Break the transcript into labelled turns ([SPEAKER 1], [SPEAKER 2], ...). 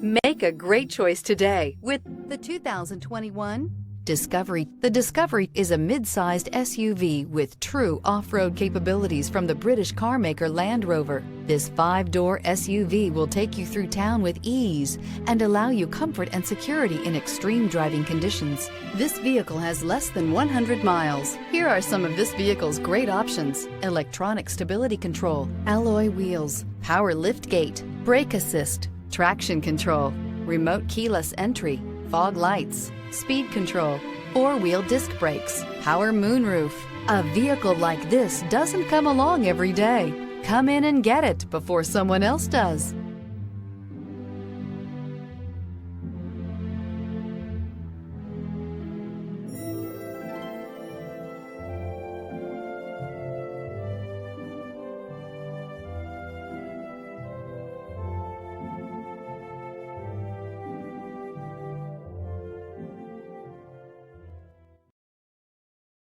[SPEAKER 1] Make a great choice today with the 2021 Discovery. The Discovery is a mid-sized SUV with true off-road capabilities from the British car maker Land Rover. This 5-door SUV will take you through town with ease and allow you comfort and security in extreme driving conditions. This vehicle has less than 100 miles. Here are some of this vehicle's great options: electronic stability control, alloy wheels, power liftgate, brake assist, traction control, remote keyless entry, fog lights, speed control, 4-wheel disc brakes, power moonroof. A vehicle like this doesn't come along every day. Come in and get it before someone else does.